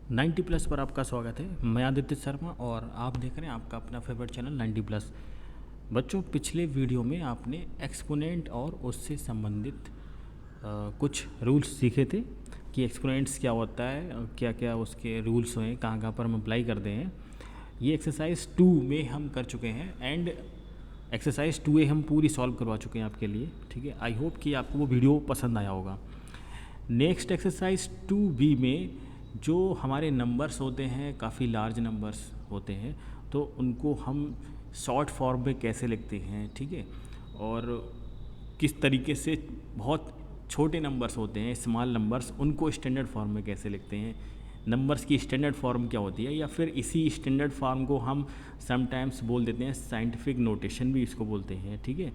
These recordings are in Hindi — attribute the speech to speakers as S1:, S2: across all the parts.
S1: 90 प्लस पर आपका स्वागत है। मैं आदित्य शर्मा और आप देख रहे हैं आपका अपना फेवरेट चैनल 90 प्लस। बच्चों, पिछले वीडियो में आपने एक्सपोनेंट और उससे संबंधित कुछ रूल्स सीखे थे कि एक्सपोनेंट्स क्या होता है, क्या क्या उसके रूल्स हैं, कहाँ कहाँ पर हम अप्लाई करते हैं। ये एक्सरसाइज 2 में हम कर चुके हैं एंड एक्सरसाइज 2A हम पूरी सॉल्व करवा चुके हैं आपके लिए। ठीक है, आई होप कि आपको वो वीडियो पसंद आया होगा। नेक्स्ट एक्सरसाइज 2B में जो हमारे नंबर्स होते हैं, काफ़ी लार्ज नंबर्स होते हैं, तो उनको हम शॉर्ट फॉर्म में कैसे लिखते हैं, ठीक है, और किस तरीके से बहुत छोटे नंबर्स होते हैं, स्मॉल नंबर्स, उनको स्टैंडर्ड फॉर्म में कैसे लिखते हैं, नंबर्स की स्टैंडर्ड फॉर्म क्या होती है, या फिर इसी स्टैंडर्ड फॉर्म को हम समटाइम्स बोल देते हैं साइंटिफिक नोटेशन भी इसको बोलते हैं। ठीक है,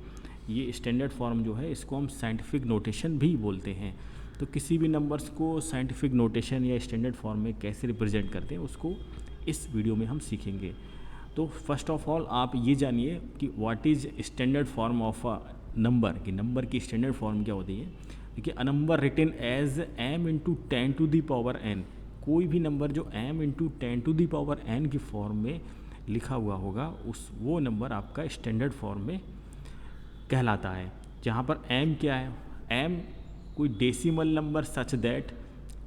S1: ये स्टैंडर्ड फॉर्म जो है इसको हम साइंटिफिक नोटेशन भी बोलते हैं। तो किसी भी नंबर्स को साइंटिफिक नोटेशन या स्टैंडर्ड फॉर्म में कैसे रिप्रेजेंट करते हैं उसको इस वीडियो में हम सीखेंगे। तो फर्स्ट ऑफ ऑल आप ये जानिए कि what is standard form of a number, कि नंबर की स्टैंडर्ड फॉर्म क्या होती है। देखिए, a number written as m into 10 to the power n, कोई भी नंबर जो m into 10 to the power n की फॉर्म में लिखा हुआ होगा वो नंबर आपका स्टैंडर्ड फॉर्म में कहलाता है। जहाँ पर m क्या है, m कोई decimal number such that,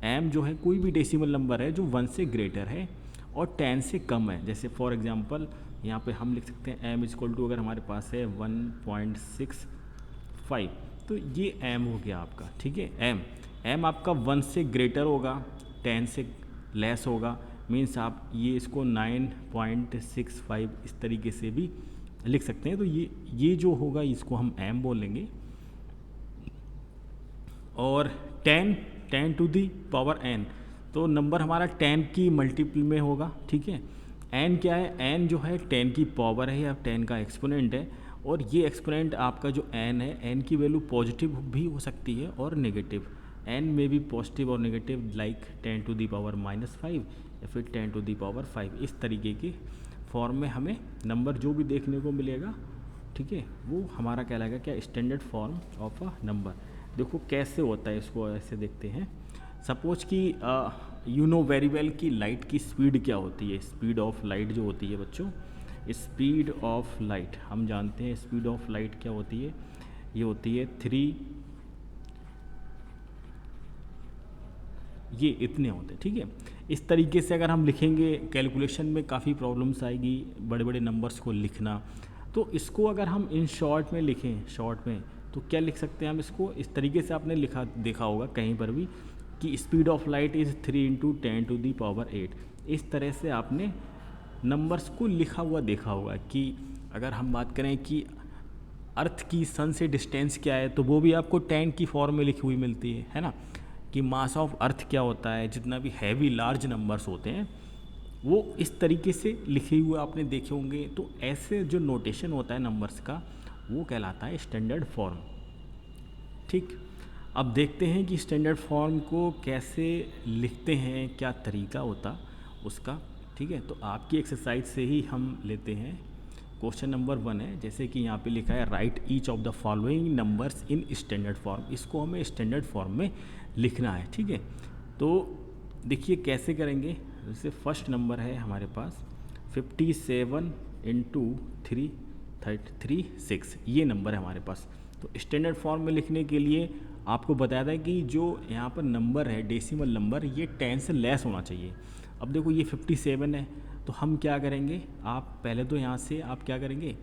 S1: m जो है कोई भी डेसिमल नंबर है जो 1 से ग्रेटर है और 10 से कम है। जैसे फॉर एग्जांपल यहाँ पे हम लिख सकते हैं m इक्वल टू, अगर हमारे पास है 1.65, तो ये m हो गया आपका। ठीक है, m आपका 1 से ग्रेटर होगा, 10 से लेस होगा, मीन्स आप ये इसको 9.65 इस तरीके से भी लिख सकते हैं। तो ये जो होगा इसको हम m बोलेंगे। और 10 टू दी पावर n, तो नंबर हमारा 10 की मल्टीपल में होगा। ठीक है, n क्या है, n जो है 10 की पावर है या 10 का एक्सपोनेंट है, और ये एक्सपोनेंट आपका जो n है, n की वैल्यू पॉजिटिव भी हो सकती है और नेगेटिव। n में भी पॉजिटिव और negative, like 10 to the power -5 या फिर 10 टू दी पावर 5, इस तरीके के फॉर्म में हमें नंबर जो भी देखने को मिलेगा, ठीक है, वो हमारा कहलाएगा क्या, standard form of a number. देखो कैसे होता है, इसको ऐसे देखते हैं। सपोज कि यू नो वेरी वेल कि लाइट की स्पीड क्या होती है। स्पीड ऑफ लाइट जो होती है बच्चों, स्पीड ऑफ लाइट हम जानते हैं। स्पीड ऑफ लाइट क्या होती है, ये होती है 3, ये इतने होते हैं। ठीक है, इस तरीके से अगर हम लिखेंगे, कैलकुलेशन में काफ़ी प्रॉब्लम्स आएगी बड़े बड़े नंबर्स को लिखना। तो इसको अगर हम इन शॉर्ट में लिखें, शॉर्ट में, तो क्या लिख सकते हैं हम इसको इस तरीके से, आपने लिखा देखा होगा कहीं पर भी कि speed of light is 3 into 10 to the power 8। इस तरह से आपने नंबर्स को लिखा हुआ देखा होगा। कि अगर हम बात करें कि अर्थ की सन से डिस्टेंस क्या है, तो वो भी आपको 10 की फॉर्म में लिखी हुई मिलती है ना। कि मास ऑफ अर्थ क्या होता है, जितना भी हैवी लार्ज नंबर्स होते हैं वो इस तरीके से लिखे हुए आपने देखे होंगे। तो ऐसे जो नोटेशन होता है नंबर्स का, वो कहलाता है स्टैंडर्ड फॉर्म। ठीक, अब देखते हैं कि स्टैंडर्ड फॉर्म को कैसे लिखते हैं, क्या तरीका होता उसका। ठीक है, तो आपकी एक्सरसाइज से ही हम लेते हैं। क्वेश्चन नंबर 1 है, जैसे कि यहाँ पे लिखा है right each of the following numbers in standard form. इसको हमें स्टैंडर्ड फॉर्म में लिखना है। ठीक है, तो देखिए कैसे करेंगे। जैसे फर्स्ट नंबर है हमारे पास 57 इंटू 336, ये नंबर है हमारे पास। तो स्टैंडर्ड फॉर्म में लिखने के लिए आपको बताया था कि जो यहाँ पर नंबर है, डेसिमल नंबर, ये 10 से लेस होना चाहिए। अब देखो ये 57 है, तो हम क्या करेंगे, आप पहले तो यहाँ से आप क्या करेंगे,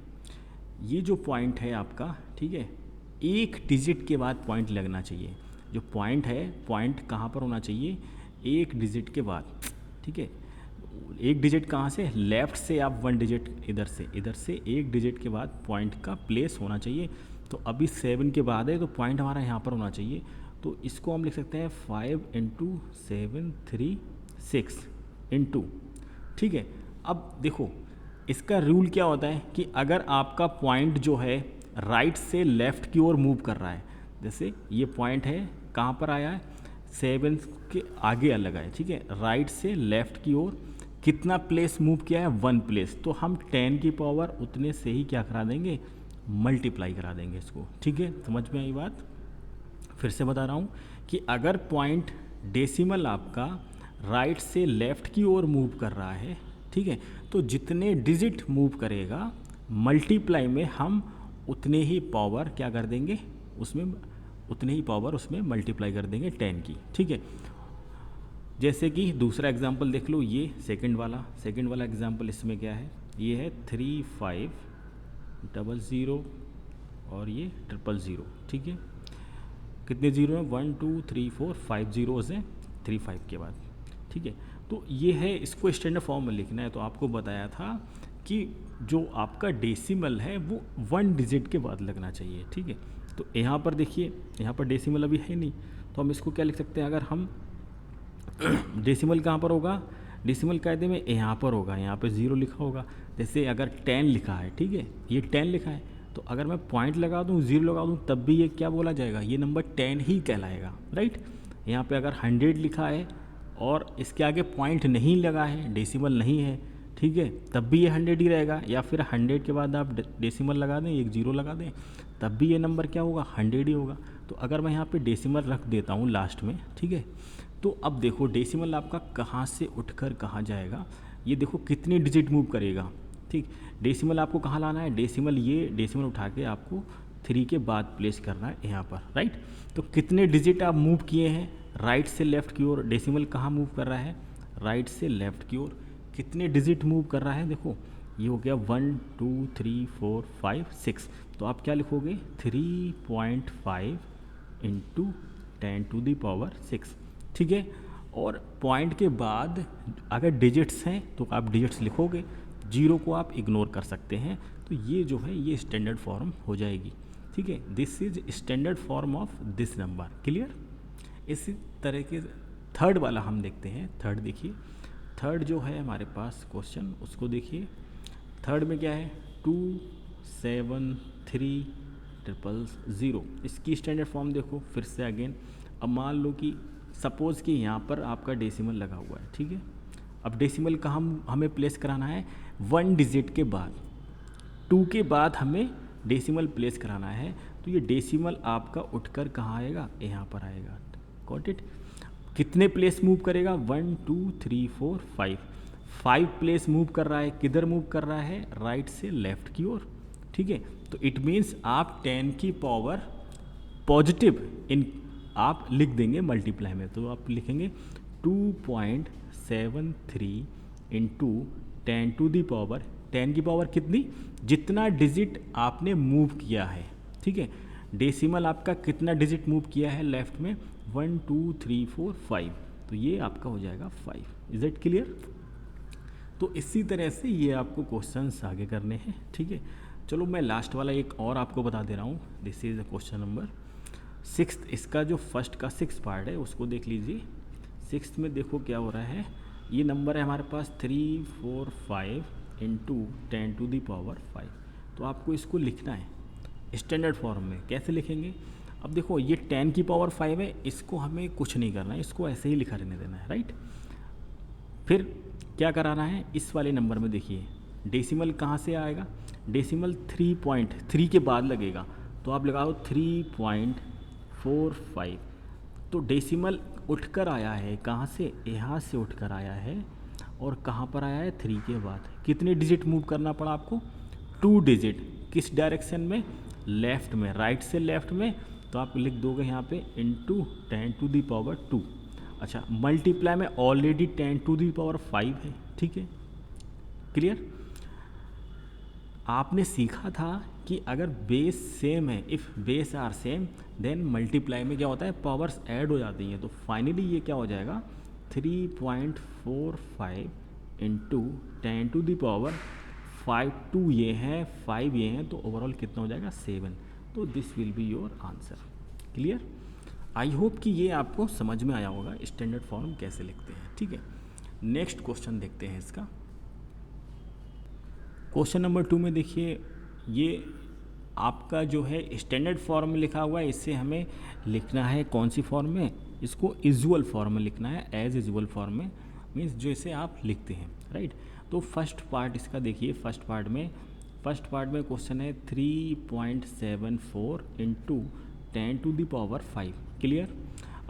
S1: ये जो पॉइंट है आपका, ठीक है, एक डिजिट के बाद पॉइंट लगना चाहिए। जो पॉइंट है, पॉइंट कहाँ पर होना चाहिए, एक डिजिट के बाद। ठीक है, एक डिजिट कहाँ से, लेफ़्ट से आप 1 डिजिट इधर से एक डिजिट के बाद पॉइंट का प्लेस होना चाहिए। तो अभी 7 के बाद है, तो पॉइंट हमारा यहाँ पर होना चाहिए। तो इसको हम लिख सकते हैं 5 इंटू 736 इंटू। ठीक है, अब देखो इसका रूल क्या होता है कि अगर आपका पॉइंट जो है राइट से लेफ़्ट की ओर मूव कर रहा है, जैसे ये पॉइंट है कहाँ पर आया है, 7 के आगे अलग आया। ठीक है, राइट से लेफ़्ट की ओर कितना प्लेस मूव किया है, 1 प्लेस, तो हम 10 की पावर उतने से ही क्या करा देंगे, मल्टीप्लाई करा देंगे इसको। ठीक है, समझ में आई बात। फिर से बता रहा हूँ कि अगर पॉइंट डेसिमल आपका राइट से लेफ़्ट की ओर मूव कर रहा है, ठीक है, तो जितने डिजिट मूव करेगा मल्टीप्लाई में हम उतने ही पावर क्या कर देंगे उसमें, उतने ही पावर उसमें मल्टीप्लाई कर देंगे 10 की, ठीक है। जैसे कि दूसरा एग्जांपल देख लो, ये सेकंड वाला एग्जांपल, इसमें क्या है, ये है 3500 और ये 000, ठीक है। कितने जीरो हैं, 1 2 3 4 5 जीरोज़ हैं 35 के बाद, ठीक है। तो ये है, इसको स्टैंडर्ड फॉर्म में लिखना है। तो आपको बताया था कि जो आपका डेसिमल है वो 1 डिजिट के बाद लगना चाहिए, ठीक है। तो यहाँ पर देखिए, यहाँ पर डेसिमल अभी है नहीं, तो हम इसको क्या लिख सकते हैं, अगर हम डेसिमल कहाँ पर होगा, डेसिमल कायदे में यहाँ पर होगा, यहाँ पे 0 लिखा होगा। जैसे अगर 10 लिखा है, ठीक है, ये 10 लिखा है, तो अगर मैं पॉइंट लगा दूँ, 0 लगा दूँ, तब भी ये क्या बोला जाएगा, ये नंबर 10 ही कहलाएगा, राइट। यहाँ पे अगर 100 लिखा है और इसके आगे पॉइंट नहीं लगा है, डेसिमल नहीं है, ठीक है, तब भी ये 100 ही रहेगा। या फिर 100 के बाद आप डेसिमल लगा दें, एक 0 लगा दें, तब भी ये नंबर क्या होगा, 100 ही होगा। तो अगर मैं यहाँ पे डेसिमल रख देता हूँ लास्ट में, ठीक है, तो अब देखो डेसिमल आपका कहाँ से उठकर कहाँ जाएगा, ये देखो कितनी डिजिट मूव करेगा, ठीक। डेसिमल आपको कहाँ लाना है, डेसिमल ये डेसिमल उठा के आपको 3 के बाद प्लेस करना है यहाँ पर, राइट। तो कितने डिजिट आप मूव किए हैं राइट से लेफ़्ट की ओर, डेसिमल कहाँ मूव कर रहा है, राइट से लेफ़्ट की ओर, कितने डिजिट मूव कर रहा है, देखो ये हो गया 1 2 3 4 5 6। तो आप क्या लिखोगे, 3.5 इंटू 10⁻⁶, ठीक है। और पॉइंट के बाद अगर डिजिट्स हैं तो आप डिजिट्स लिखोगे, 0 को आप इग्नोर कर सकते हैं। तो ये जो है ये स्टैंडर्ड फॉर्म हो जाएगी, ठीक है। This is standard form of this number, clear. इसी तरह के थर्ड वाला हम देखते हैं। थर्ड देखिए, थर्ड जो है हमारे पास क्वेश्चन, उसको देखिए। थर्ड में क्या है, 27300। इसकी स्टैंडर्ड फॉर्म देखो फिर से अगेन। अब मान लो कि सपोज़ कि यहाँ पर आपका डेसिमल लगा हुआ है, ठीक है। अब डेसिमल कहाँ हमें प्लेस कराना है, 1 डिजिट के बाद, 2 के बाद हमें डेसिमल प्लेस कराना है। तो ये डेसिमल आपका उठकर कहाँ आएगा, यहाँ पर आएगा, गॉट इट। कितने प्लेस मूव करेगा, 1 2 3 4 5 प्लेस मूव कर रहा है। किधर मूव कर रहा है, राइट से लेफ़्ट की ओर, ठीक है। तो इट मीन्स आप 10 की पावर पॉजिटिव इन आप लिख देंगे मल्टीप्लाई में। तो आप लिखेंगे 2.73 इंटू 10⁻, 10 की पावर कितनी, जितना डिजिट आपने मूव किया है, ठीक है। डेसिमल आपका कितना डिजिट मूव किया है लेफ़्ट में, 1 2 3 4 5, तो ये आपका हो जाएगा 5। Is it clear. तो इसी तरह से ये आपको क्वेश्चंस आगे करने हैं, ठीक है। चलो मैं लास्ट वाला एक और आपको बता दे रहा हूँ। This is question number 6। इसका जो फर्स्ट का 6 पार्ट है उसको देख लीजिए। 6 में देखो क्या हो रहा है, ये नंबर है हमारे पास 345 इंटू 10⁻⁵। तो आपको इसको लिखना है स्टैंडर्ड फॉर्म में। कैसे लिखेंगे, अब देखो ये 10 की पावर 5 है, इसको हमें कुछ नहीं करना है, इसको ऐसे ही लिखा रहने देना है, राइट। फिर क्या कराना है, इस वाले नंबर में देखिए डेसिमल कहाँ से आएगा, डेसिमल 3.3 के बाद लगेगा। तो आप लगाओ 3.45। तो डेसिमल उठकर आया है कहाँ से, यहाँ से उठकर आया है, और कहाँ पर आया है, 3 के बाद। कितने डिजिट मूव करना पड़ा आपको, 2 डिजिट। किस डायरेक्शन में, लेफ़्ट में, राइट से लेफ़्ट में। तो आप लिख दोगे यहाँ पे इंटू 10⁻²। अच्छा, मल्टीप्लाई में ऑलरेडी 10⁵ है, ठीक है, क्लियर। आपने सीखा था कि अगर बेस सेम है, if base are same then multiply में क्या होता है, पावर्स ऐड हो जाती हैं। तो फाइनली ये क्या हो जाएगा, 3.45 इंटू 10⁵, 2 ये हैं, 5 ये हैं, तो ओवरऑल कितना हो जाएगा, 7। तो this will be your answer, clear. I hope कि ये आपको समझ में आया होगा स्टैंडर्ड फॉर्म कैसे लिखते हैं, ठीक है। नेक्स्ट क्वेश्चन देखते हैं इसका। क्वेश्चन नंबर 2 में देखिए, ये आपका जो है स्टैंडर्ड फॉर्म में लिखा हुआ है, इससे हमें लिखना है कौन सी फॉर्म में, इसको यूजुअल फॉर्म में लिखना है, एज यूजुअल फॉर्म में, मीन्स जैसे आप लिखते हैं, राइट। तो फर्स्ट पार्ट इसका देखिए, फर्स्ट पार्ट में क्वेश्चन है 3.74 इंटू 10⁻⁵, क्लियर।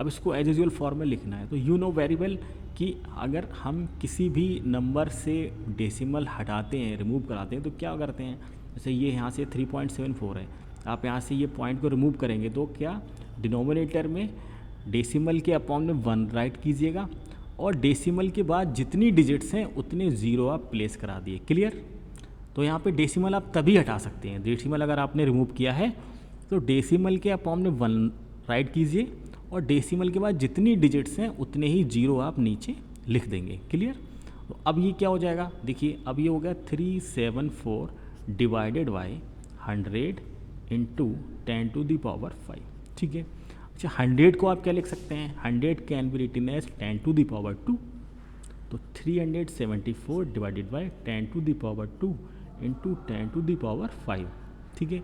S1: अब इसको एज यूजुअल फॉर्म में लिखना है। तो यू नो वेरी वेल कि अगर हम किसी भी नंबर से डेसिमल हटाते हैं, रिमूव कराते हैं, तो क्या करते हैं, जैसे ये यहाँ से 3.74 है, आप यहाँ से ये पॉइंट को रिमूव करेंगे तो क्या डिनोमिनेटर में डेसिमल के अपॉन में 1 राइट कीजिएगा और डेसिमल के बाद जितनी डिजिट्स हैं उतने ज़ीरो आप प्लेस करा दिए। क्लियर? तो यहाँ पे डेसिमल आप तभी हटा सकते हैं, डेसिमल अगर आपने रिमूव किया है तो डेसिमल के अपॉन में 1 राइट कीजिए और डेसिमल के बाद जितनी डिजिट्स हैं उतने ही ज़ीरो आप नीचे लिख देंगे। क्लियर? तो अब ये क्या हो जाएगा, देखिए अब ये हो गया 374 डिवाइडेड बाई 100 इंटू 10⁵। ठीक है। अच्छा 100 को आप क्या लिख सकते हैं, 100 कैन बी रिटन एज 10⁵, तो 374 डिवाइडेड बाई 10⁵ इंटू 10⁵। ठीक है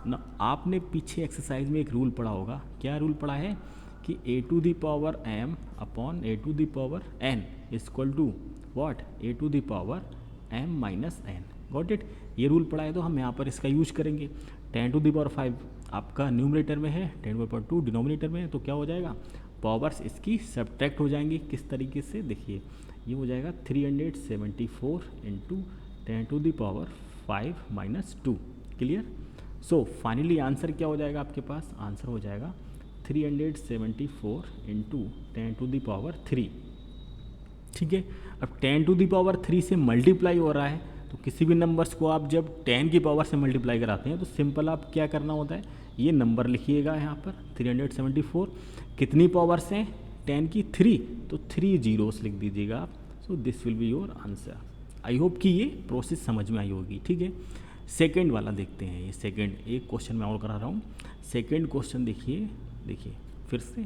S1: ना। आपने पीछे एक्सरसाइज में एक रूल पढ़ा होगा, क्या रूल पढ़ा है कि a⁴m upon a⁴n equal to what, a⁴m minus n। Got it? ये रूल पढ़ा है तो हम यहाँ पर इसका यूज करेंगे। 10⁵ आपका न्यूमरेटर में है, 10⁵ डिनोमिनेटर में है, तो क्या हो जाएगा, पावर्स इसकी सब्ट्रैक्ट हो जाएंगी। किस तरीके से, देखिए ये हो जाएगा 374 into 10⁵ minus 2। Clear? So finally answer क्या हो जाएगा आपके पास, आंसर हो जाएगा 374 इंटू 10⁵। ठीक है। अब 10⁵ से मल्टीप्लाई हो रहा है, तो किसी भी नंबर्स को आप जब 10 की पावर से मल्टीप्लाई कराते हैं तो सिंपल आप क्या करना होता है, ये नंबर लिखिएगा यहाँ पर 374, कितनी पावर्स हैं 10 की, 3, तो 3 जीरोस लिख दीजिएगा आप। So this will be your answer. I hope कि ये प्रोसेस समझ में आई होगी। ठीक है। सेकेंड वाला देखते हैं, ये सेकेंड एक क्वेश्चन मैं और करा रहा हूँ। सेकेंड क्वेश्चन देखिए फिर से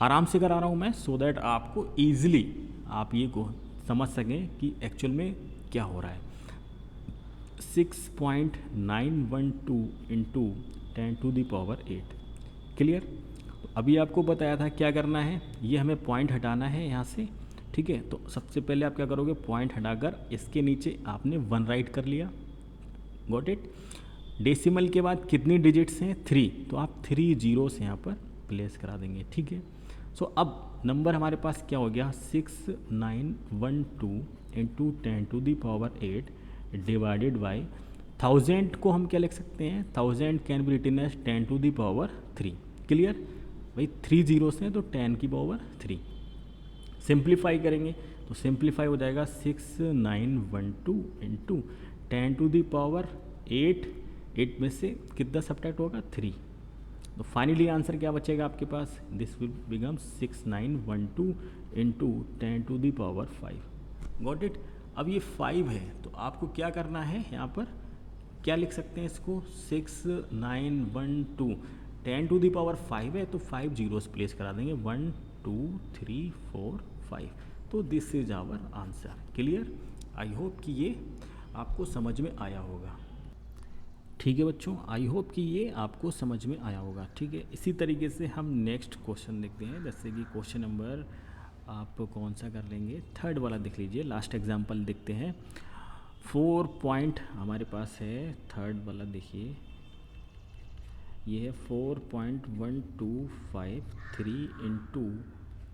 S1: आराम से करा रहा हूँ मैं, सो दैट आपको ईजिली आप ये को समझ सकें कि एक्चुअल में क्या हो रहा है। 6.912 इंटू 10⁸। क्लियर? तो अभी आपको बताया था क्या करना है, ये हमें पॉइंट हटाना है यहाँ से। ठीक है। तो सबसे पहले आप क्या करोगे, पॉइंट हटाकर इसके नीचे आपने 1 राइट कर लिया। Got it? डेसिमल के बाद कितनी डिजिट्स हैं, 3, तो आप 3 जीरोस यहाँ पर प्लेस करा देंगे। ठीक है। सो अब नंबर हमारे पास क्या हो गया, 6912 इंटू 10⁸ डिवाइडेड बाई 1000 को हम क्या लिख सकते हैं, 1000 can be written as 10⁵। Clear? भाई 3 जीरोस हैं तो 10⁻3। सिंप्लीफाई करेंगे तो सिंप्लीफाई हो जाएगा 6912 इंटू 10⁸। 8 में से कितना सब्ट्रैक्ट होगा, 3, तो फाइनली आंसर क्या बचेगा आपके पास, this will become 6912 into 10⁵। Got it? अब ये 5 है तो आपको क्या करना है, यहाँ पर क्या लिख सकते हैं इसको, 6912 10⁵ है तो 5 जीरोस प्लेस करा देंगे, 1 2 3 4 5। तो this is our answer. Clear? I hope कि ये आपको समझ में आया होगा। ठीक है बच्चों, आई होप कि ये आपको समझ में आया होगा। ठीक है। इसी तरीके से हम नेक्स्ट क्वेश्चन देखते हैं, जैसे कि क्वेश्चन नंबर आप कौन सा कर लेंगे, थर्ड वाला देख लीजिए। लास्ट एग्जांपल देखते हैं। 4 पॉइंट हमारे पास है, थर्ड वाला देखिए, ये है 4.1253 इंटू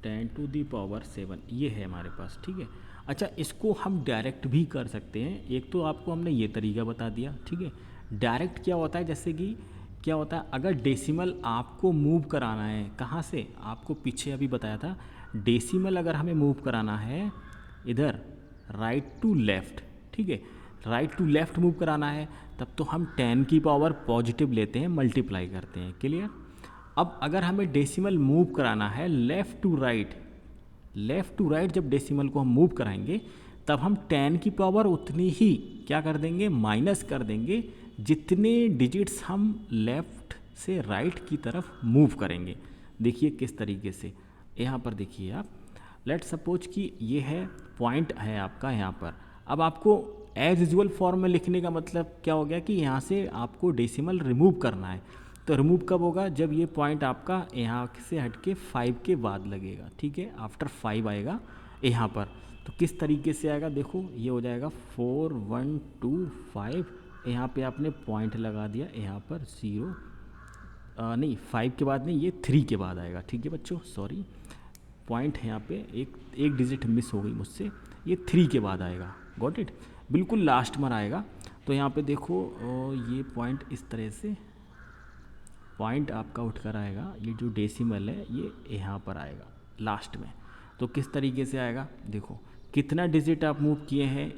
S1: 10⁻7, ये है हमारे पास। ठीक है। अच्छा इसको हम डायरेक्ट भी कर सकते हैं। एक तो आपको हमने ये तरीका बता दिया। ठीक है। डायरेक्ट क्या होता है, जैसे कि क्या होता है, अगर डेसिमल आपको मूव कराना है, कहाँ से, आपको पीछे अभी बताया था, डेसिमल अगर हमें मूव कराना है इधर राइट टू लेफ़्ट, ठीक है, राइट टू लेफ़्ट मूव कराना है, तब तो हम 10 की पावर पॉजिटिव लेते हैं, मल्टीप्लाई करते हैं। क्लियर? अब अगर हमें डेसिमल मूव कराना है लेफ़्ट टू राइट जब डेसिमल को हम मूव कराएंगे तब हम 10 की पावर उतनी ही क्या कर देंगे, माइनस कर देंगे जितने डिजिट्स हम लेफ़्ट से राइट की तरफ मूव करेंगे। देखिए किस तरीके से, यहाँ पर देखिए आप, लेट सपोज कि ये है पॉइंट है आपका यहाँ पर। अब आपको एज यूजुअल फॉर्म में लिखने का मतलब क्या हो गया कि यहाँ से आपको डेसिमल रिमूव करना है। तो रिमूव कब होगा, जब ये पॉइंट आपका यहाँ से हट के 5 के बाद लगेगा। ठीक है, आफ्टर 5 आएगा यहाँ पर। तो किस तरीके से आएगा, देखो ये हो जाएगा 4 1 2 5, यहाँ पे आपने पॉइंट लगा दिया, यहाँ पर 0 नहीं 5 के बाद नहीं, ये 3 के बाद आएगा। ठीक है बच्चों, सॉरी पॉइंट है यहाँ पे, एक डिजिट मिस हो गई मुझसे, ये 3 के बाद आएगा। गॉट इट, बिल्कुल लास्ट में आएगा। तो यहाँ पे देखो ये पॉइंट इस तरह से पॉइंट आपका उठकर आएगा, ये जो डेसिमल है ये यहाँ पर आएगा लास्ट में। तो किस तरीके से आएगा, देखो कितना डिजिट आप मूव किए हैं,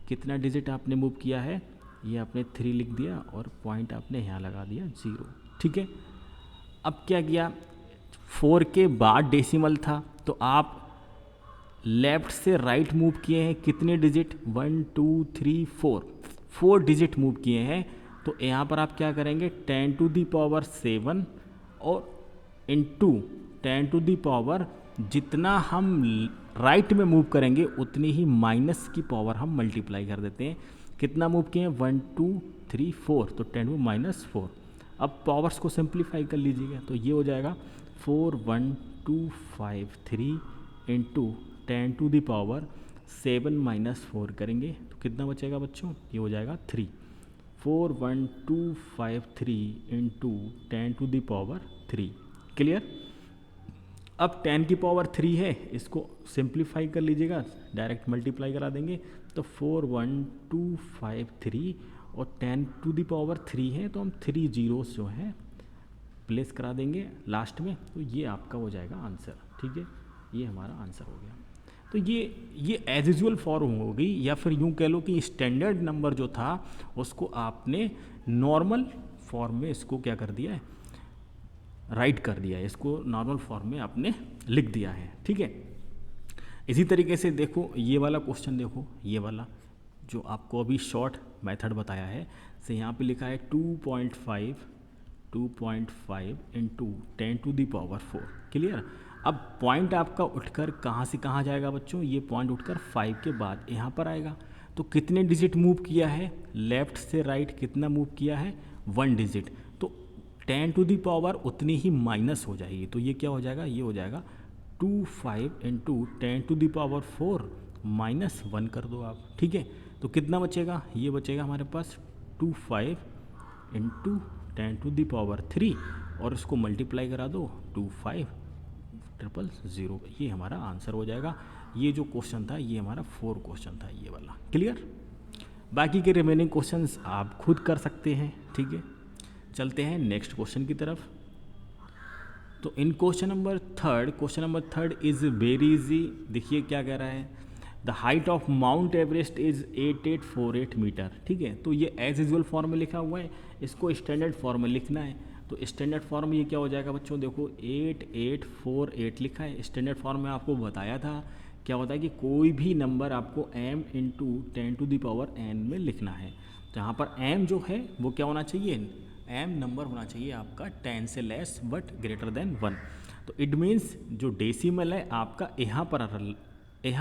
S1: कितना डिजिट आपने मूव किया है, ये आपने 3 लिख दिया और पॉइंट आपने यहाँ लगा दिया 0। ठीक है, अब क्या किया, 4 के बाद डेसिमल था तो आप लेफ़्ट से राइट मूव किए हैं, कितने डिजिट, 1 2 3 4 डिजिट मूव किए हैं। तो यहाँ पर आप क्या करेंगे, 10 टू दी पावर 7 और इनटू 10 टू दी पावर, जितना हम राइट में मूव करेंगे उतनी ही माइनस की पावर हम मल्टीप्लाई कर देते हैं। कितना मूव किए हैं, 1 2 3 4, तो 10 में -4। अब पावर्स को सिंप्लीफाई कर लीजिएगा तो ये हो जाएगा 4 1 2 5 3 इंटू 10 टू दी पावर 7 -4 करेंगे तो कितना बचेगा बच्चों, ये हो जाएगा 3। 4 1 2 5 3 into 10 to the power 3। Clear. अब 10 की पावर 3 है, इसको सिंप्लीफाई कर लीजिएगा, डायरेक्ट मल्टीप्लाई करा देंगे तो 4 1 2 5 3 और 10 टू दी पावर 3 है तो हम 3 जीरोस जो है प्लेस करा देंगे लास्ट में, तो ये आपका हो जाएगा आंसर। ठीक है, ये हमारा आंसर हो गया। तो ये एज यूजुअल फॉर्म हो गई, या फिर यूँ कह लो कि स्टैंडर्ड नंबर जो था उसको आपने नॉर्मल फॉर्म में इसको क्या कर दिया है, राइट कर दिया है, इसको नॉर्मल फॉर्म में आपने लिख दिया है। ठीक है, इसी तरीके से देखो ये वाला क्वेश्चन, देखो ये वाला जो आपको अभी शॉर्ट मेथड बताया है, से यहाँ पे लिखा है 2.5 into 10 to the power 4। Clear. अब पॉइंट आपका उठकर कहाँ से कहाँ जाएगा बच्चों, ये पॉइंट उठकर 5 के बाद यहाँ पर आएगा। तो कितने डिजिट मूव किया है, लेफ़्ट से राइट कितना मूव किया है, 1 डिजिट। तो 10 टू दी पावर उतनी ही माइनस हो जाएगी, तो ये क्या हो जाएगा, ये हो जाएगा 25 इंटू 10 टू दी पावर 4 -1 कर दो आप। ठीक है, तो कितना बचेगा, ये बचेगा हमारे पास 25 इंटू 10 टू दी पावर 3 और इसको मल्टीप्लाई करा दो 25,000, ये हमारा आंसर हो जाएगा। ये जो क्वेश्चन था ये हमारा 4 क्वेश्चन था ये वाला। क्लियर। बाकी के रिमेनिंग क्वेश्चंस आप खुद कर सकते हैं। ठीक है, चलते हैं नेक्स्ट क्वेश्चन की तरफ। तो in question number third is very easy. देखिए क्या कह रहा है, the height of Mount Everest is 8848 metre. ठीक है, तो ये एज यूजुअल फॉर्म में लिखा हुआ है, इसको स्टैंडर्ड फॉर्म में लिखना है। तो स्टैंडर्ड फॉर्म में ये क्या हो जाएगा बच्चों, देखो 8848 लिखा है। स्टैंडर्ड फॉर्म में आपको बताया था क्या होता है कि कोई भी नंबर आपको m into 10 to the power n में लिखना है। तो यहाँ पर m जो है वो क्या होना चाहिए, m नंबर होना चाहिए आपका 10 से लेस बट ग्रेटर देन 1। तो इट मीन्स जो डेसिमल है आपका यहाँ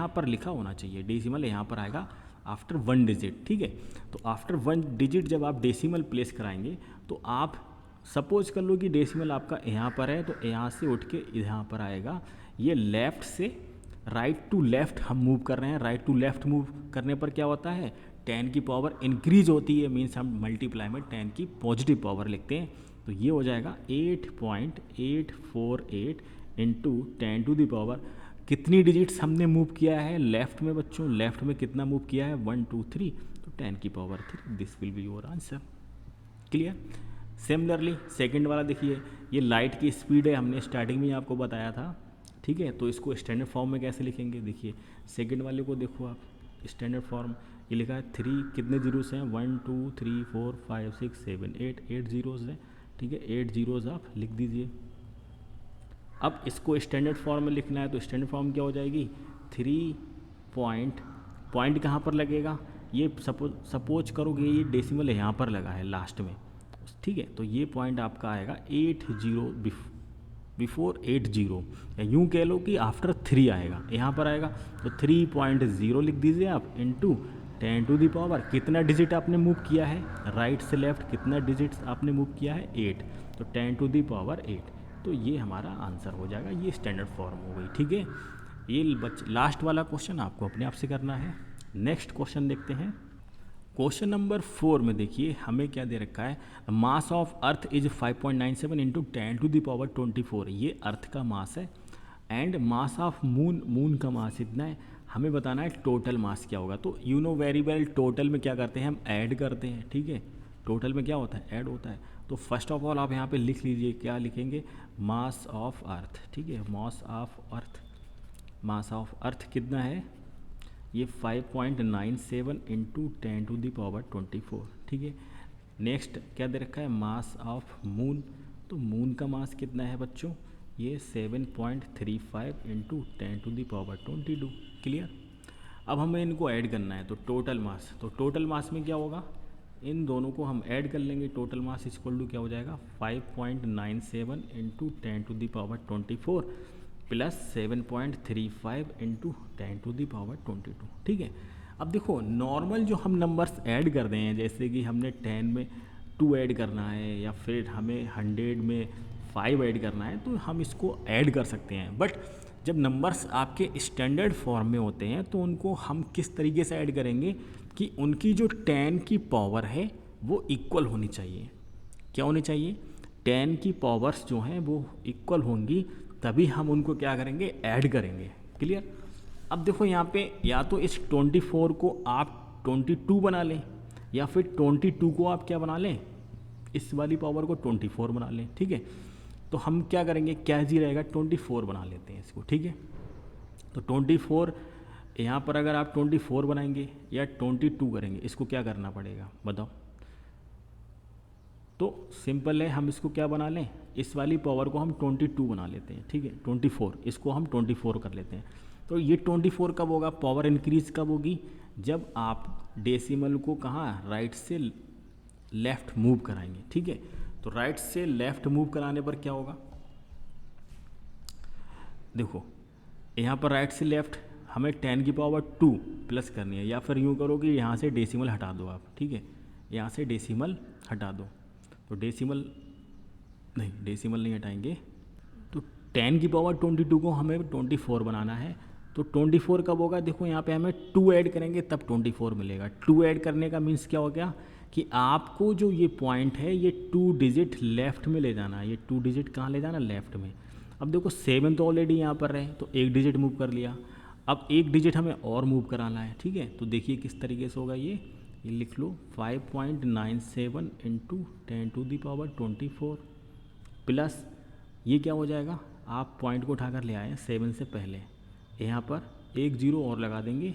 S1: पर लिखा होना चाहिए, डेसिमल यहाँ पर आएगा आफ्टर 1 डिजिट। ठीक है, तो आफ्टर 1 डिजिट जब आप डेसिमल प्लेस कराएंगे तो आप सपोज कर लो कि डेसिमल आपका यहाँ पर है, तो यहाँ से उठ के यहाँ पर आएगा। ये लेफ़्ट से राइट टू लेफ़्ट हम मूव कर रहे हैं, राइट टू लेफ़्ट मूव करने पर क्या होता है, 10 की पावर इंक्रीज होती है, मीन्स हम मल्टीप्लाई में 10 की पॉजिटिव पावर लिखते हैं। तो ये हो जाएगा 8.848 इंटू 10 टू दी पावर, कितनी डिजिट्स हमने मूव किया है लेफ़्ट में बच्चों, लेफ़्ट में कितना मूव किया है 1 2 3, तो 10 की power 3, this will be your answer. Clear. Similarly second वाला देखिए, ये लाइट की स्पीड है, हमने स्टार्टिंग में आपको बताया था। ठीक है, तो इसको स्टैंडर्ड फॉर्म में कैसे लिखेंगे, देखिए सेकंड वाले को देखो आप, स्टैंडर्ड फॉर्म ये लिखा है 3 कितने जीरोस हैं, 1 2 3 4 5 6 7 8 जीरोस हैं। ठीक है, 8 जीरोस आप लिख दीजिए। अब इसको स्टैंडर्ड फॉर्म में लिखना है, तो स्टैंडर्ड फॉर्म क्या हो जाएगी, 3 पॉइंट कहाँ पर लगेगा, ये सपोज करोगे ये डेसिमल यहाँ पर लगा है लास्ट में। ठीक है, तो ये पॉइंट आपका आएगा 80 बिफोर 80, या यूँ कह लो कि आफ्टर 3 आएगा, यहाँ पर आएगा। तो 3.0 लिख दीजिए आप इंटू 10 टू दी पावर, कितना डिजिट आपने मूव किया है राइट से लेफ्ट, कितना डिजिट्स आपने मूव किया है 8, तो 10 टू दी पावर 8, तो ये हमारा आंसर हो जाएगा। ये स्टैंडर्ड फॉर्म हो गई। ठीक है, ये लास्ट वाला क्वेश्चन आपको अपने आप से करना है। नेक्स्ट क्वेश्चन देखते हैं। क्वेश्चन नंबर 4 में देखिए हमें क्या दे रखा है, mass of earth is 5.97 into 10⁻24। ये अर्थ का मास है and mass of moon, moon का मास इतना है। हमें बताना है टोटल मास क्या होगा। तो you know very well, total में क्या करते हैं हम, ऐड करते हैं। ठीक है, टोटल में क्या होता है, ऐड होता है। तो फर्स्ट ऑफ ऑल आप यहाँ पे लिख लीजिए, क्या लिखेंगे, मास ऑफ अर्थ। ठीक है, mass of earth, mass of earth कितना है, ये 5.97 इंटू 10⁻24। ठीक है, नेक्स्ट क्या दे रखा है, मास ऑफ मून। तो मून का मास कितना है बच्चों, ये 7.35 इंटू 10⁻22। क्लियर। अब हमें इनको ऐड करना है, तो टोटल मास, तो टोटल मास में क्या होगा, इन दोनों को हम ऐड कर लेंगे। टोटल मास इक्वल टू क्या हो जाएगा, 5.97 इंटू 10⁻24 प्लस 7.35 इंटू 10⁻22। ठीक है। अब देखो नॉर्मल जो हम नंबर्स ऐड कर रहे हैं, जैसे कि हमने 10 में 2 ऐड करना है या फिर हमें 100 में 5 ऐड करना है, तो हम इसको ऐड कर सकते हैं। बट जब नंबर्स आपके स्टैंडर्ड फॉर्म में होते हैं तो उनको हम किस तरीके से ऐड करेंगे कि उनकी जो 10 की पावर है वो इक्वल होनी चाहिए। क्या होनी चाहिए, 10 की पावर्स जो हैं वो इक्वल होंगी, तभी हम उनको क्या करेंगे, ऐड करेंगे। क्लियर। अब देखो यहाँ पे या तो इस 24 को आप 22 बना लें, या फिर 22 को आप क्या बना लें, इस वाली पावर को 24 बना लें। ठीक है, तो हम क्या करेंगे, क्या जी रहेगा, 24 बना लेते हैं इसको। ठीक है, तो 24 यहाँ पर अगर आप 24 बनाएंगे या 22 करेंगे, इसको क्या करना पड़ेगा बताओ। तो सिंपल है, हम इसको क्या बना लें, इस वाली पावर को हम 22 बना लेते हैं। ठीक है, 24 इसको हम 24 कर लेते हैं। तो ये 24 कब होगा, पावर इंक्रीज कब होगी, जब आप डेसिमल को कहाँ, राइट से लेफ़्ट मूव कराएंगे। ठीक है, तो राइट से लेफ़्ट मूव कराने पर क्या होगा, देखो यहाँ पर राइट से लेफ़्ट हमें 10 की पावर 2 प्लस करनी है, या फिर यूँ करो कि यहाँ से डेसिमल हटा दो आप। ठीक है, यहाँ से डेसिमल हटा दो, तो डेसिमल नहीं हटाएंगे। तो 10 की पावर 22 को हमें 24 बनाना है। तो 24 कब होगा, देखो यहाँ पे हमें 2 ऐड करेंगे तब 24 मिलेगा। 2 ऐड करने का मीन्स क्या हो गया कि आपको जो ये पॉइंट है ये 2 डिजिट लेफ़्ट में ले जाना है। ये 2 डिजिट कहाँ ले जाना, लेफ़्ट में। अब देखो 7 तो ऑलरेडी यहाँ पर रहे, तो 1 डिजिट मूव कर लिया। अब 1 डिजिट हमें और मूव कराना है। ठीक है, तो देखिए किस तरीके से होगा, ये लिख लो 5.97 इंटू 10⁻24 प्लस ये क्या हो जाएगा, आप पॉइंट को उठाकर ले आए 7 से पहले, यहाँ पर एक 0 और लगा देंगे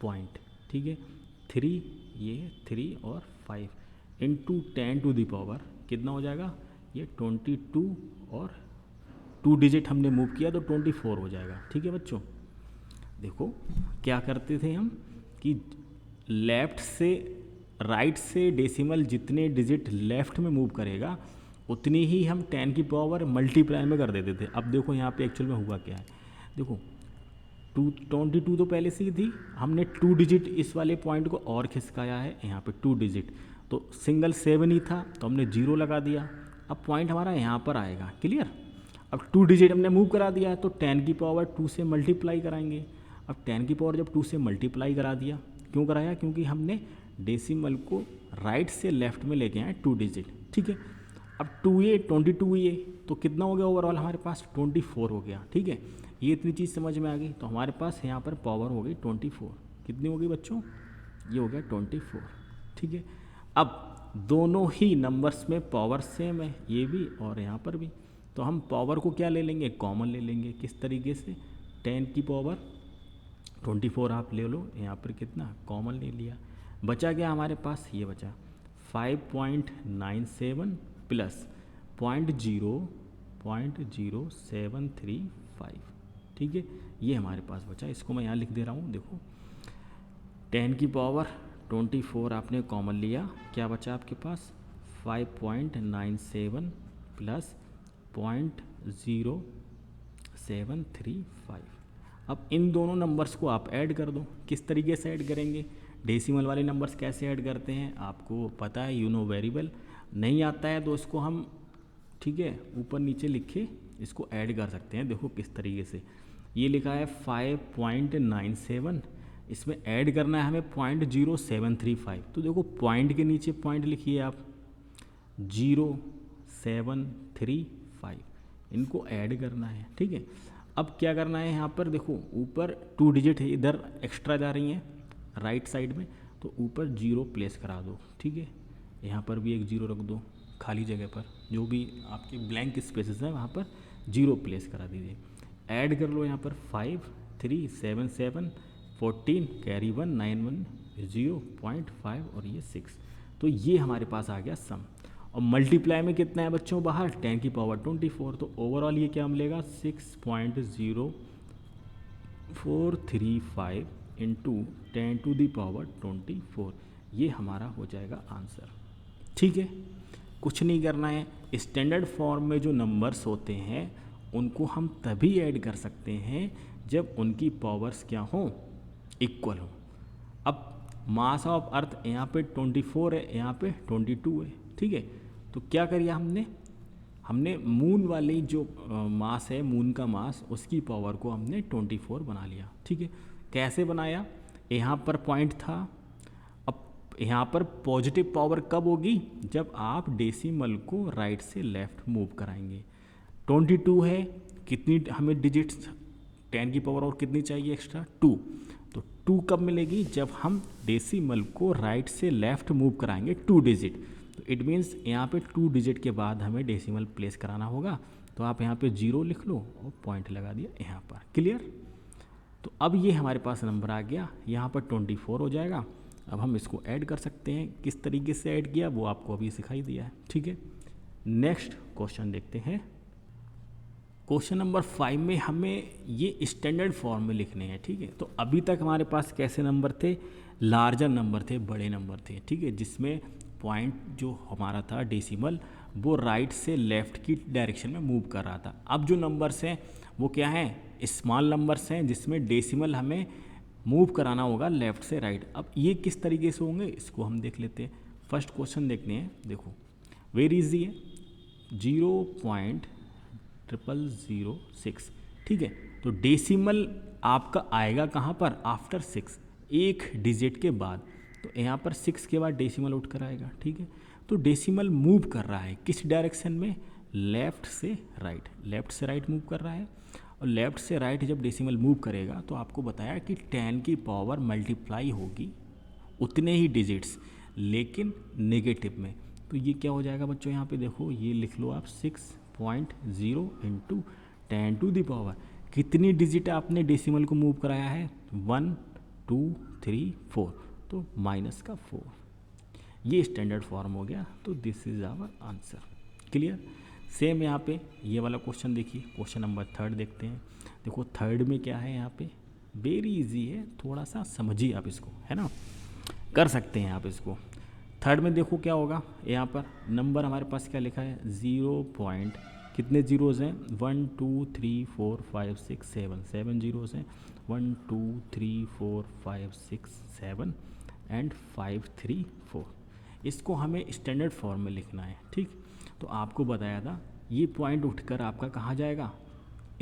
S1: पॉइंट। ठीक है, 3, ये 3 और 5 इंटू 10⁻, कितना हो जाएगा, ये 22 और 2 डिजिट हमने मूव किया तो 24 हो जाएगा। ठीक है बच्चों, देखो क्या करते थे हम कि लेफ़्ट से राइट से डेसिमल जितने डिजिट लेफ़्ट में मूव करेगा उतनी ही हम 10 की पावर मल्टीप्लाई में कर देते थे। अब देखो यहाँ पे एक्चुअल में हुआ क्या है, देखो 22 तो पहले से ही थी, हमने 2 डिजिट इस वाले पॉइंट को और खिसकाया है यहाँ पे 2 डिजिट, तो सिंगल 7 ही था तो हमने 0 लगा दिया। अब पॉइंट हमारा यहाँ पर आएगा। क्लियर। अब 2 डिजिट हमने मूव करा दिया तो 10 की पावर 2 से मल्टीप्लाई कराएंगे। अब 10 की पावर जब 2 से मल्टीप्लाई करा दिया, क्यों कराया, क्योंकि हमने डेसिमल को राइट से लेफ़्ट में लेके आए 2 डिजिट। ठीक है, अब 2a 22a तो कितना हो गया ओवरऑल हमारे पास, 24 हो गया। ठीक है, ये इतनी चीज़ समझ में आ गई। तो हमारे पास यहाँ पर पावर हो गई 24। कितनी हो गई बच्चों, ये हो गया 24। ठीक है, अब दोनों ही नंबर्स में पावर सेम है, ये भी और यहाँ पर भी, तो हम पावर को क्या ले लेंगे, कॉमन ले लेंगे। किस तरीके से, 10 की पावर 24 आप ले लो, यहाँ पर कितना कॉमन ले लिया, बचा क्या हमारे पास, ये बचा 5.97 प्लस 0.0735। ठीक है, ये हमारे पास बचा, इसको मैं यहाँ लिख दे रहा हूँ। देखो 10 की पावर 24 आपने कॉमन लिया, क्या बचा आपके पास 5.97 प्लस 0.0735। अब इन दोनों नंबर्स को आप ऐड कर दो। किस तरीके से ऐड करेंगे, डेसिमल वाले नंबर्स कैसे ऐड करते हैं आपको पता है, यू नो वेरी वेल। नहीं आता है तो इसको हम, ठीक है, ऊपर नीचे लिखे इसको ऐड कर सकते हैं। देखो किस तरीके से, ये लिखा है 5.97 इसमें ऐड करना है हमें 0.0735। तो देखो पॉइंट के नीचे पॉइंट लिखिए आप, 0.735, इनको ऐड करना है। ठीक है, अब क्या करना है यहाँ पर देखो, ऊपर 2 डिजिट है, इधर एक्स्ट्रा जा रही हैं राइट साइड में, तो ऊपर 0 प्लेस करा दो। ठीक है, यहाँ पर भी एक 0 रख दो, खाली जगह पर जो भी आपके ब्लैंक स्पेसेस हैं वहाँ पर 0 प्लेस करा दीजिए। ऐड कर लो यहाँ पर 5 3 7 7 14 कैरी 1 9 1 0.5 और ये 6। तो ये हमारे पास आ गया सम। और मल्टीप्लाई में कितना है बच्चों बाहर, 10 की पावर 24। तो ओवरऑल ये क्या मिलेगा, 6.0435 इंटू 10 टू दी पावर 24। ये हमारा हो जाएगा आंसर। ठीक है, कुछ नहीं करना है। स्टैंडर्ड फॉर्म में जो नंबर्स होते हैं उनको हम तभी ऐड कर सकते हैं जब उनकी पावर्स क्या हों, इक्वल हो। अब मास ऑफ अर्थ यहाँ पे 24 है, यहाँ पे 22 है। ठीक है, तो क्या करिए हमने मून वाली जो मास है, मून का मास, उसकी पावर को हमने 24 बना लिया। ठीक है, कैसे बनाया, यहाँ पर पॉइंट था। अब यहाँ पर पॉजिटिव पावर कब होगी, जब आप डेसिमल को राइट से लेफ्ट मूव कराएंगे। 22 है, कितनी हमें डिजिट्स, 10 की पावर और कितनी चाहिए एक्स्ट्रा, 2। तो 2 कब मिलेगी, जब हम डेसिमल को राइट से लेफ्ट मूव कराएंगे 2 डिजिट। तो इट मीन्स यहाँ पे 2 डिजिट के बाद हमें डेसिमल प्लेस कराना होगा। तो आप यहाँ पे 0 लिख लो और पॉइंट लगा दिया यहाँ पर। क्लियर। तो अब ये हमारे पास नंबर आ गया, यहाँ पर 24 हो जाएगा। अब हम इसको ऐड कर सकते हैं। किस तरीके से ऐड किया वो आपको अभी सिखाई दिया है। ठीक है, नेक्स्ट क्वेश्चन देखते हैं। क्वेश्चन नंबर 5 में हमें ये स्टैंडर्ड फॉर्म में लिखने हैं। ठीक है, तो अभी तक हमारे पास कैसे नंबर थे, लार्जर नंबर थे, बड़े नंबर थे। ठीक है, जिसमें पॉइंट जो हमारा था डेसिमल, वो राइट से लेफ़्ट की डायरेक्शन में मूव कर रहा था। अब जो नंबर्स हैं वो क्या हैं, स्मॉल नंबर्स हैं, जिसमें डेसिमल हमें मूव कराना होगा लेफ़्ट से राइट। अब ये किस तरीके से होंगे इसको हम देख लेते हैं। फर्स्ट क्वेश्चन देखते हैं। देखो वेरी इजी है, 0.0006। ठीक है, तो डेसिमल आपका आएगा कहाँ पर, आफ्टर 6, एक डिजिट के बाद। तो यहाँ पर 6 के बाद डेसिमल उठ कर आएगा। ठीक है, तो डेसिमल मूव कर रहा है किस डायरेक्शन में, लेफ़्ट से राइट, लेफ़्ट से राइट मूव कर रहा है। और लेफ़्ट से राइट जब डेसिमल मूव करेगा तो आपको बताया कि 10 की पावर मल्टीप्लाई होगी उतने ही डिजिट्स, लेकिन नेगेटिव में। तो ये क्या हो जाएगा बच्चों, यहाँ पे देखो ये लिख लो आप, 6.0 इंटू 10 टू दी पावर, कितनी डिजिट आपने डेसिमल को मूव कराया है, 1 2 3 4, तो माइनस का 4। ये स्टैंडर्ड फॉर्म हो गया। तो this is our answer. Clear. Same यहाँ पे ये वाला क्वेश्चन देखिए, क्वेश्चन नंबर 3 देखते हैं। देखो 3 में क्या है, यहाँ पे वेरी इजी है, थोड़ा सा समझिए आप इसको, है ना, कर सकते हैं आप इसको। 3 में देखो क्या होगा, यहाँ पर नंबर हमारे पास क्या लिखा है, 0 पॉइंट, कितने जीरोज़ हैं, 1 2 3 4 5 6 7, 7 जीरोज़ हैं, 1 2 3 4 5 6 7 एंड 5 3 4। इसको हमें स्टैंडर्ड फॉर्म में लिखना है। ठीक, तो आपको बताया था ये पॉइंट उठकर आपका कहाँ जाएगा,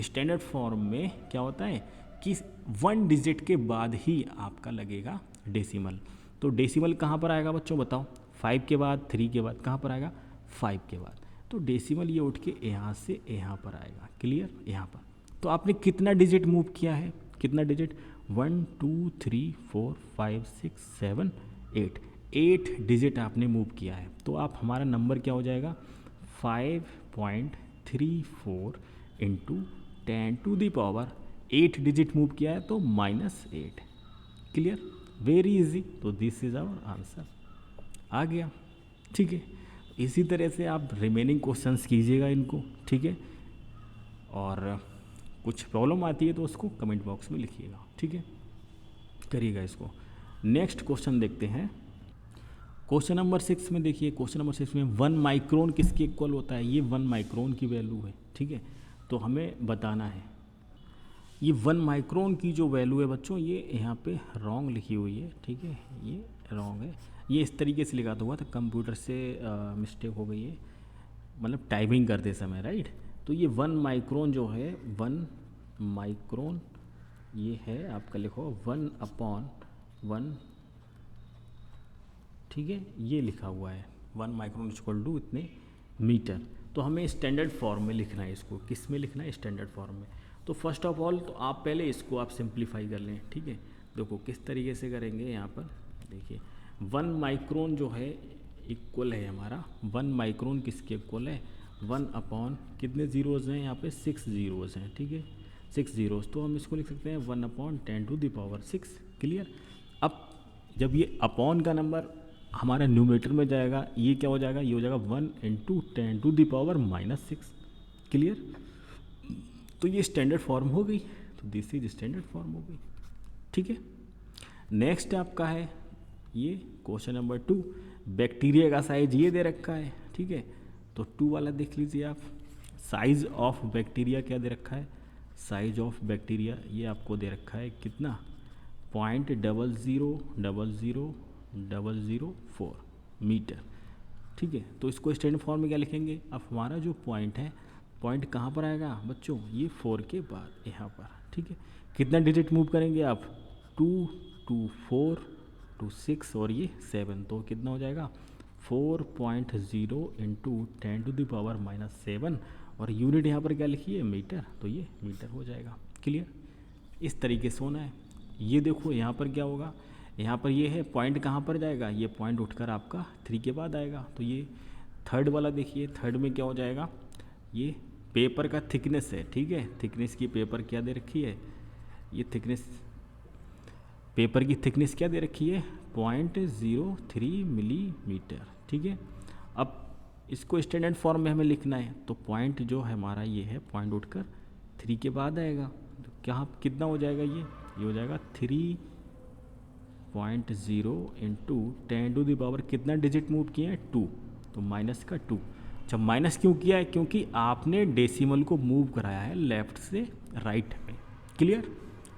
S1: स्टैंडर्ड फॉर्म में क्या होता है कि 1 डिजिट के बाद ही आपका लगेगा डेसिमल। तो डेसिमल कहाँ पर आएगा बच्चों बताओ, 5 के बाद, 3 के बाद, कहाँ पर आएगा, 5 के बाद। तो डेसिमल ये उठ के यहाँ से यहाँ पर आएगा। क्लियर, यहाँ पर। तो आपने कितना डिजिट मूव किया है, कितना डिजिट, 1 2 3 4 5 6 7 8, 8 डिजिट आपने मूव किया है। तो आप हमारा नंबर क्या हो जाएगा, 5.34 into 10 to the power 8 digit move किया है तो -8। Clear, very easy. तो दिस इज़ आवर आंसर, आ गया। ठीक है, इसी तरह से आप रिमेनिंग क्वेश्चंस कीजिएगा इनको। ठीक है, और कुछ प्रॉब्लम आती है तो उसको कमेंट बॉक्स में लिखिएगा। ठीक है, करिएगा इसको। नेक्स्ट क्वेश्चन देखते हैं। क्वेश्चन नंबर 6 में देखिए, क्वेश्चन नंबर 6 में 1 माइक्रोन किसके इक्वल होता है, ये 1 माइक्रोन की वैल्यू है। ठीक है, तो हमें बताना है ये 1 माइक्रोन की जो वैल्यू है बच्चों, ये यहाँ पे रॉन्ग लिखी हुई है। ठीक है, ये रॉन्ग है, ये इस तरीके से लिखा हुआ था, कंप्यूटर से मिस्टेक हो गई है, मतलब टाइपिंग करते समय, राइट। तो ये 1 माइक्रोन जो है, 1 माइक्रोन ये है आपका, लिखो 1/1, ठीक है, ये लिखा हुआ है 1 माइक्रोन इक्वल टू इतने मीटर। तो हमें स्टैंडर्ड फॉर्म में लिखना है इसको, किस में लिखना है, स्टैंडर्ड फॉर्म में। तो फर्स्ट ऑफ ऑल तो आप पहले इसको आप सिंप्लीफाई कर लें, ठीक है। देखो किस तरीके से करेंगे, यहाँ पर देखिए 1 माइक्रोन जो है इक्वल है हमारा, 1 माइक्रोन किसके इक्वल है, 1/, कितने ज़ीरोज़ हैं यहाँ पे, 6 ज़ीरोज़ हैं, ठीक है, 6 ज़ीरोज़। तो हम इसको लिख सकते हैं 1/10⁶, क्लियर। अब जब ये अपॉन का नंबर हमारा न्यूमरेटर में जाएगा, ये क्या हो जाएगा, ये हो जाएगा 1 × 10⁻⁶, क्लियर। तो ये स्टैंडर्ड फॉर्म हो गई, तो दिस इज स्टैंडर्ड फॉर्म हो गई, ठीक है। नेक्स्ट आपका है ये क्वेश्चन नंबर 2, बैक्टीरिया का साइज ये दे रखा है, ठीक है। तो 2 वाला देख लीजिए आप, साइज ऑफ बैक्टीरिया क्या दे रखा है, साइज ऑफ बैक्टीरिया ये आपको दे रखा है कितना, 0.000004 मीटर, ठीक है। तो इसको स्टैंडर्ड फॉर्म में क्या लिखेंगे, अब हमारा जो पॉइंट है, पॉइंट कहाँ पर आएगा बच्चों, ये 4 के बाद यहाँ पर, ठीक है। कितना डिजिट मूव करेंगे आप, 2 2 4 2 6 और ये 7, तो कितना हो जाएगा 4.0 × 10⁻⁷, और यूनिट यहाँ पर क्या लिखिए, मीटर, तो ये मीटर हो जाएगा, क्लियर। इस तरीके से होना है। ये देखो यहाँ पर क्या होगा, यहाँ पर ये है पॉइंट कहाँ पर जाएगा, ये पॉइंट उठकर आपका 3 के बाद आएगा। तो ये थर्ड वाला देखिए, थर्ड में क्या हो जाएगा, ये पेपर का थिकनेस है, ठीक है, थिकनेस की पेपर क्या दे रखी है, ये थिकनेस, पेपर की थिकनेस क्या दे रखी है, 0.03 मिलीमीटर, ठीक है। अब इसको स्टैंडर्ड फॉर्म में हमें लिखना है, तो पॉइंट जो है हमारा ये है, पॉइंट उठकर 3 के बाद आएगा, तो क्या कितना हो जाएगा, ये हो जाएगा 3.0 × 10⁻, कितना डिजिट मूव किए हैं, 2, तो माइनस का 2। जब माइनस क्यों किया है, क्योंकि आपने डेसिमल को मूव कराया है लेफ़्ट से राइट में, क्लियर,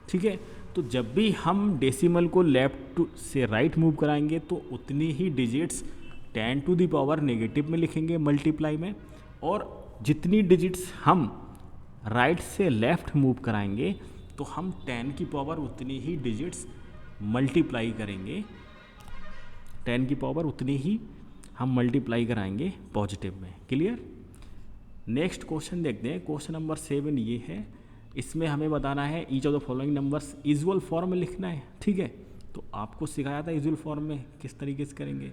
S1: ठीक है। तो जब भी हम डेसिमल को लेफ़्ट से राइट मूव कराएंगे तो उतनी ही डिजिट्स 10⁻⁻ नेगेटिव में लिखेंगे मल्टीप्लाई में, और जितनी डिजिट्स हम राइट से लेफ़्ट मूव कराएंगे तो हम 10⁻ उतनी ही डिजिट्स मल्टीप्लाई करेंगे, 10⁻ उतनी ही हम मल्टीप्लाई कराएंगे पॉजिटिव में, क्लियर। नेक्स्ट क्वेश्चन देखते हैं, क्वेश्चन नंबर 7 ये है, इसमें हमें बताना है each of the following numbers usual form में लिखना है, ठीक है। तो आपको सिखाया था यूजुअल फॉर्म में किस तरीके से करेंगे,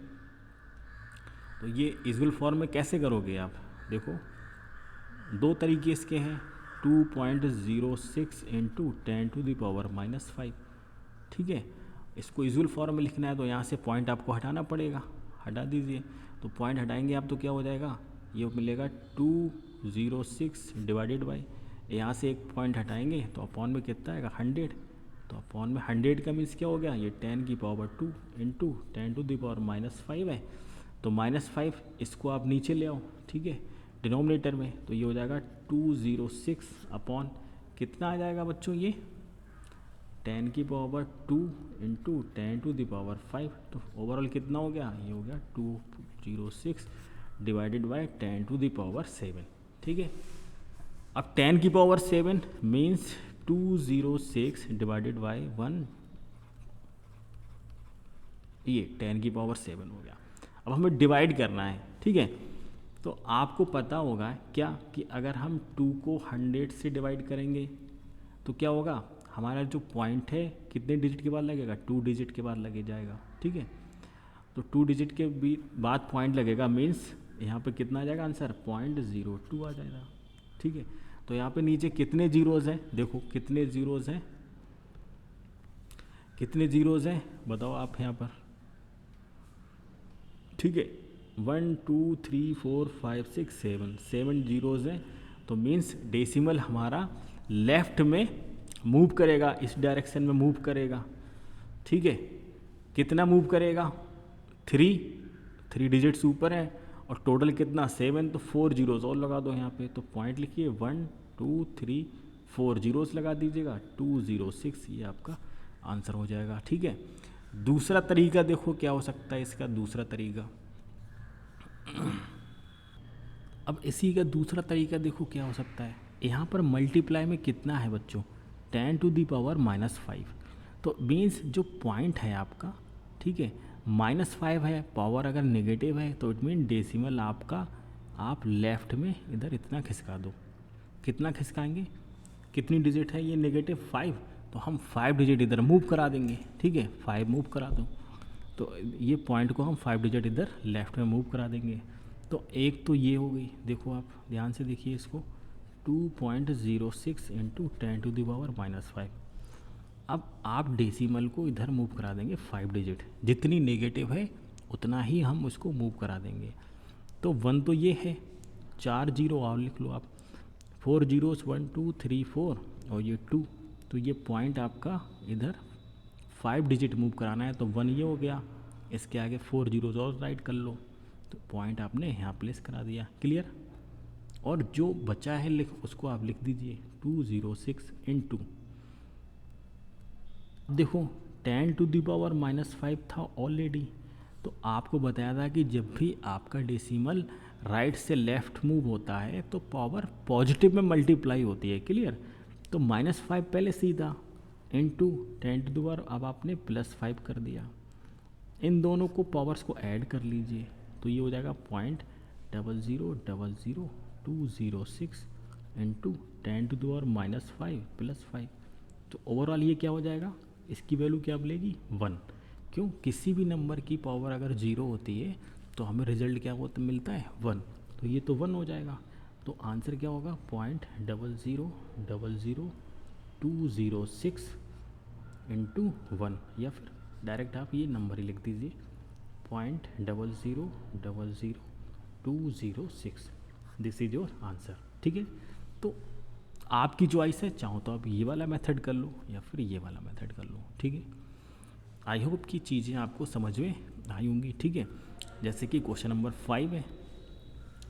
S1: तो ये यूजुअल फॉर्म में कैसे करोगे आप, देखो 2 तरीके इसके हैं, 2.06 × 10⁻⁻5, ठीक है। इसको यूजुअल फॉर्म में लिखना है, तो यहाँ से पॉइंट आपको हटाना पड़ेगा, हटा दीजिए। तो पॉइंट हटाएंगे आप तो क्या हो जाएगा, ये मिलेगा 206 डिवाइडेड बाई, यहाँ से एक पॉइंट हटाएंगे तो अपॉन में कितना आएगा, 100, तो अपॉन में 100 का मीन्स क्या हो गया, ये 10⁻² × 10⁻⁻5 है, तो -5 इसको आप नीचे ले आओ, ठीक है, डिनोमिनेटर में, तो ये हो जाएगा 206 अपॉन कितना आ जाएगा बच्चों, ये 10⁻² × 10⁻5, तो ओवरऑल कितना हो गया, ये हो गया 206 डिवाइडेड बाई 10⁻7, ठीक है। अब 10⁻7 मीन्स 206 डिवाइडेड बाई 1, ये 10⁻7 हो गया। अब हमें डिवाइड करना है, ठीक है। तो आपको पता होगा क्या कि अगर हम 2 को 100 से डिवाइड करेंगे तो क्या होगा, हमारा जो पॉइंट है कितने डिजिट के बाद लगेगा, 2 डिजिट के बाद लगे जाएगा, ठीक है। तो 2 डिजिट के बाद पॉइंट लगेगा, मीन्स यहाँ पे कितना आ जाएगा आंसर, 0.02 आ जाएगा, ठीक है। तो यहाँ पे नीचे कितने जीरोज़ हैं, देखो कितने जीरोज़ हैं, कितने जीरोज़ हैं बताओ आप यहाँ पर, ठीक है, 1 2 3 4 5 6 7 जीरोज़ हैं। तो मीन्स डेसिमल हमारा लेफ़्ट में मूव करेगा, इस डायरेक्शन में मूव करेगा, ठीक है। कितना मूव करेगा, 3 डिजिट्स ऊपर है, और टोटल कितना 7, तो 4 जीरोज़ और लगा दो यहाँ पे, तो पॉइंट लिखिए 1 2 3 4 जीरोज़ लगा दीजिएगा, 206, ये आपका आंसर हो जाएगा, ठीक है। दूसरा तरीका देखो क्या हो सकता है इसका, दूसरा तरीका, अब इसी का दूसरा तरीका देखो क्या हो सकता है, यहाँ पर मल्टीप्लाई में कितना है बच्चों, 10⁻⁻5। तो मीन्स जो पॉइंट है आपका, ठीक है, -5 है, पावर अगर नेगेटिव है तो इट मीन डेसिमल आपका आप लेफ़्ट में इधर इतना खिसका दो। कितना खिसकाएंगे, कितनी डिजिट है ये, -5, तो हम 5 डिजिट इधर मूव करा देंगे, ठीक है, 5 मूव करा दो, तो ये पॉइंट को हम 5 डिजिट इधर लेफ़्ट में मूव करा देंगे। तो एक तो ये हो गई, देखो आप ध्यान से देखिए इसको, 2.06 × 10⁻⁻5। अब आप डेसिमल को इधर मूव करा देंगे 5 डिजिट, जितनी नेगेटिव है उतना ही हम उसको मूव करा देंगे। तो 1 तो ये है, 4 जीरो और लिख लो आप, 4 zeros 1 2 3 4 और ये 2, तो ये पॉइंट आपका इधर 5 डिजिट मूव कराना है, तो 1 ये हो गया, इसके आगे 4 zeros और राइट कर लो, तो पॉइंट आपने यहाँ प्लेस करा दिया। क्लियर। और जो बचा है लिख, उसको आप लिख दीजिए 206 × देखो 10⁻⁻5 था ऑलरेडी, तो आपको बताया था कि जब भी आपका डेसिमल राइट से लेफ़्ट मूव होता है तो पावर पॉजिटिव में मल्टीप्लाई होती है। क्लियर। तो -5 पहले सीधा इंटू 10⁻, अब आपने +5 कर दिया। इन दोनों को पावर्स को ऐड कर लीजिए, तो ये हो जाएगा 0.0000206 × 10⁻⁻5 +5। तो ओवरऑल ये क्या हो जाएगा, इसकी वैल्यू क्या मिलेगी, 1। क्यों, किसी भी नंबर की पावर अगर 0 होती है तो हमें रिजल्ट क्या होता मिलता है, 1, तो ये तो 1 हो जाएगा। तो आंसर क्या होगा, 0.0000206 × 1, या फिर डायरेक्ट आप ये नंबर ही लिख दीजिए 0.0000206। This is your answer. ठीक है, तो आपकी चॉइस है, चाहो तो आप ये वाला मेथड कर लो या फिर ये वाला मेथड कर लो। ठीक है, आई होप कि चीज़ें आपको समझ में आई होंगी। ठीक है, जैसे कि क्वेश्चन नंबर 5 है।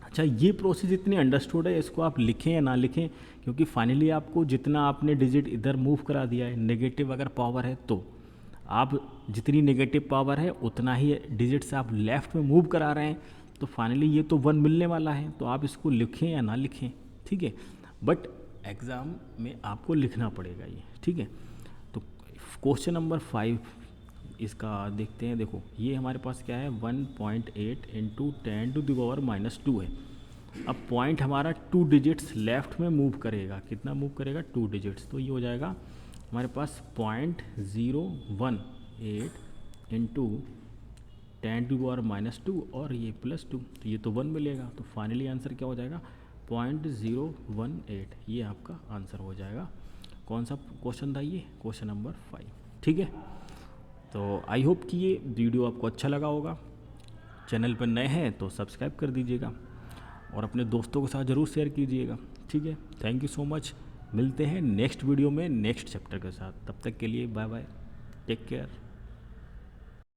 S1: अच्छा, ये प्रोसेस इतनी अंडरस्टूड है, इसको आप लिखें या ना लिखें, क्योंकि फाइनली आपको जितना आपने डिजिट इधर मूव करा दिया है, नेगेटिव अगर पावर है तो आप जितनी नेगेटिव पावर है उतना ही डिजिट से आप लेफ़्ट में मूव करा रहे हैं, तो फाइनली ये तो 1 मिलने वाला है। तो आप इसको लिखें या ना लिखें, ठीक है, बट एग्ज़ाम में आपको लिखना पड़ेगा ये। ठीक है, तो क्वेश्चन नंबर 5 इसका देखते हैं। देखो ये हमारे पास क्या है, 1.8 × 10⁻⁻2 है। अब पॉइंट हमारा 2 डिजिट्स लेफ़्ट में मूव करेगा, कितना मूव करेगा, 2 डिजिट्स, तो ये हो जाएगा हमारे पास 0.018 × 10⁻⁻2 और ये +2, तो ये तो 1 मिलेगा। तो फाइनली आंसर क्या हो जाएगा, 0.018, ये आपका आंसर हो जाएगा। कौन सा क्वेश्चन था ये, क्वेश्चन नंबर 5। ठीक है, तो आई होप कि ये वीडियो आपको अच्छा लगा होगा। चैनल पर नए हैं तो सब्सक्राइब कर दीजिएगा और अपने दोस्तों के साथ ज़रूर शेयर कीजिएगा। ठीक है, थैंक यू सो मच। मिलते हैं नेक्स्ट वीडियो में नेक्स्ट चैप्टर के साथ, तब तक के लिए बाय बाय, टेक केयर।